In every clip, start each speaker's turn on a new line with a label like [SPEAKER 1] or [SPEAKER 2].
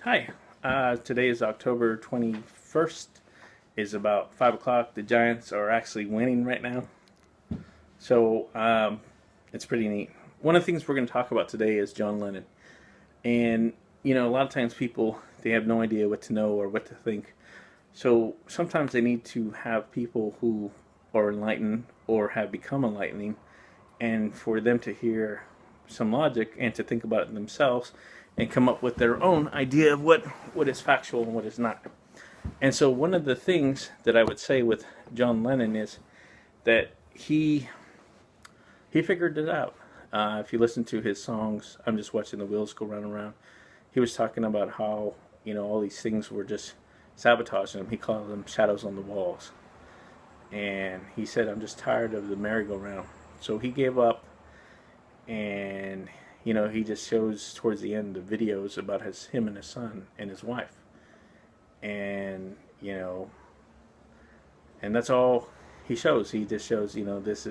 [SPEAKER 1] Hi, today is October 21st. It's about 5 o'clock. The Giants are actually winning right now. So it's pretty neat. One of the things we're going to talk about today is John Lennon. And, a lot of times people, they have no idea what to know or what to think. So sometimes they need to have people who are enlightened or have become enlightening and for them to hear some logic and to think about it themselves and come up with their own idea of what is factual and what is not. And so one of the things that I would say with John Lennon is that he figured it out. If you listen to his songs, I'm just watching the wheels go round and round. He was talking about how all these things were just sabotaging him. He called them shadows on the walls, and he said, "I'm just tired of the merry-go-round." So he gave up, and he just shows towards the end the videos about him and his son and his wife, and and that's all he shows. He just shows this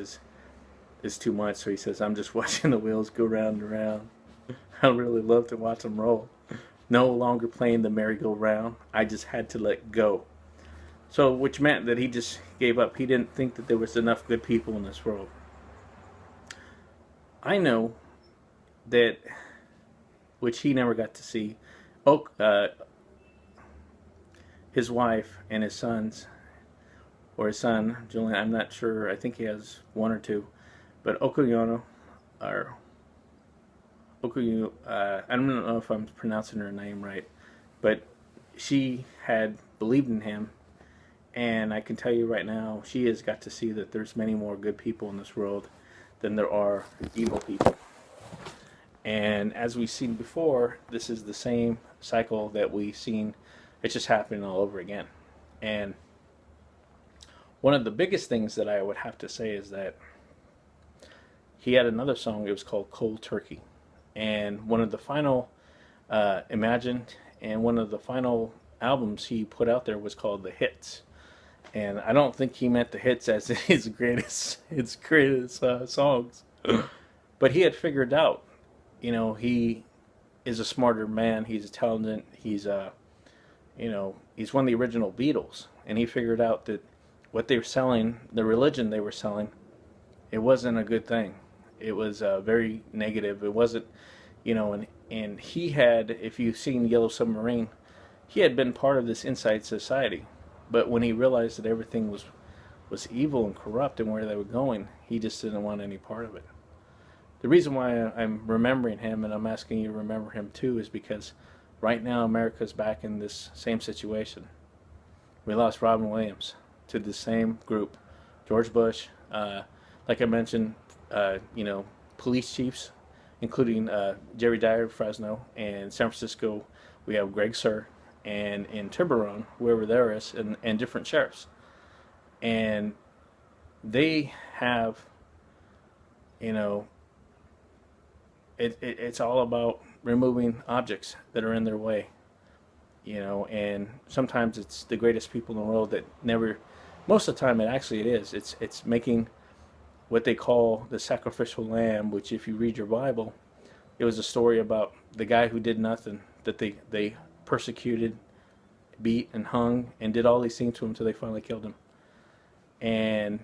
[SPEAKER 1] is too much. So he says, "I'm just watching the wheels go round and round. I really love to watch them roll. No longer playing the merry-go-round. I just had to let go." So, which meant that he just gave up. He didn't think that there was enough good people in this world. I know that, which he never got to see, Oak, his wife and his sons, or his son, Julian, I'm not sure, I think he has one or two, but Okuyono, or Okuyu, I don't know if I'm pronouncing her name right, but she had believed in him, and I can tell you right now, she has got to see that there's many more good people in this world than there are evil people. And as we've seen before, this is the same cycle that we've seen. It's just happening all over again. And one of the biggest things that I would have to say is that he had another song. It was called Cold Turkey. And one of the final imagined and one of the final albums he put out there was called The Hits. And I don't think he meant the hits as his greatest songs. But he had figured out, he is a smarter man. He's intelligent. He's he's one of the original Beatles, and he figured out that what they were selling, the religion they were selling, it wasn't a good thing. It was very negative. It wasn't, and he had, if you've seen Yellow Submarine, he had been part of this inside society. But when he realized that everything was evil and corrupt and where they were going, he just didn't want any part of it. The reason why I'm remembering him, and I'm asking you to remember him too, is because right now America's back in this same situation. We lost Robin Williams to the same group, George Bush, like I mentioned, police chiefs, including Jerry Dyer of Fresno, and San Francisco we have Greg Sir, and in Tiburon, wherever there is, and different sheriffs. And they have, it's all about removing objects that are in their way, and sometimes it's the greatest people in the world that never, most of the time it is. It's making what they call the sacrificial lamb, which if you read your Bible, it was a story about the guy who did nothing, that they persecuted, beat, and hung, and did all these things to him until they finally killed him. And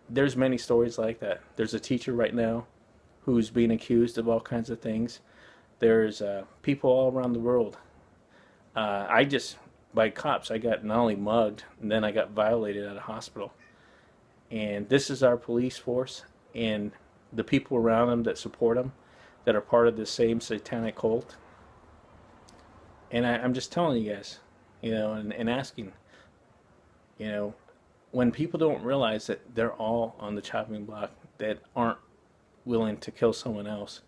[SPEAKER 1] there's many stories like that. There's a teacher right now who's being accused of all kinds of things. There's people all around the world. By cops, I got not only mugged, and then I got violated at a hospital. And this is our police force, and the people around them that support them, that are part of the same satanic cult. And I'm just telling you guys, and asking, when people don't realize that they're all on the chopping block, that aren't willing to kill someone else,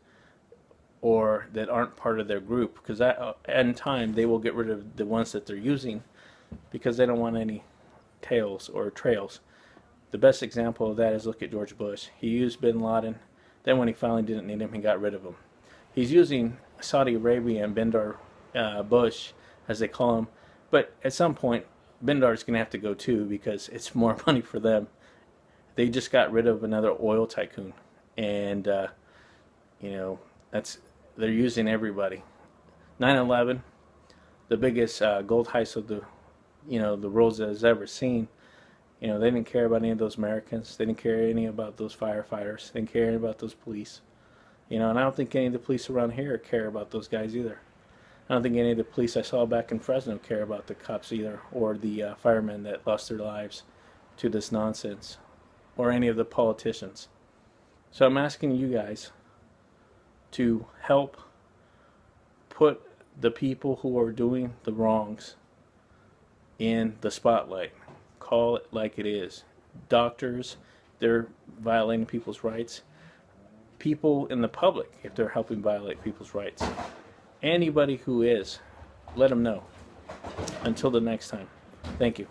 [SPEAKER 1] or that aren't part of their group, because in time they will get rid of the ones that they're using because they don't want any tails or trails. The best example of that is, look at George Bush. He used bin Laden. Then when he finally didn't need him, he got rid of him. He's using Saudi Arabia and Bindar Bush, as they call him. But at some point, Bindar's going to have to go too, because it's more money for them. They just got rid of another oil tycoon. And, that's they're using everybody. 9/11, the biggest gold heist of the, the world has ever seen. They didn't care about any of those Americans. They didn't care any about those firefighters. They didn't care any about those police. And I don't think any of the police around here care about those guys either. I don't think any of the police I saw back in Fresno care about the cops either, or the firemen that lost their lives to this nonsense, or any of the politicians. So I'm asking you guys to help put the people who are doing the wrongs in the spotlight. Call it like it is. Doctors, they're violating people's rights. People in the public, if they're helping violate people's rights. Anybody who is, let them know. Until the next time. Thank you.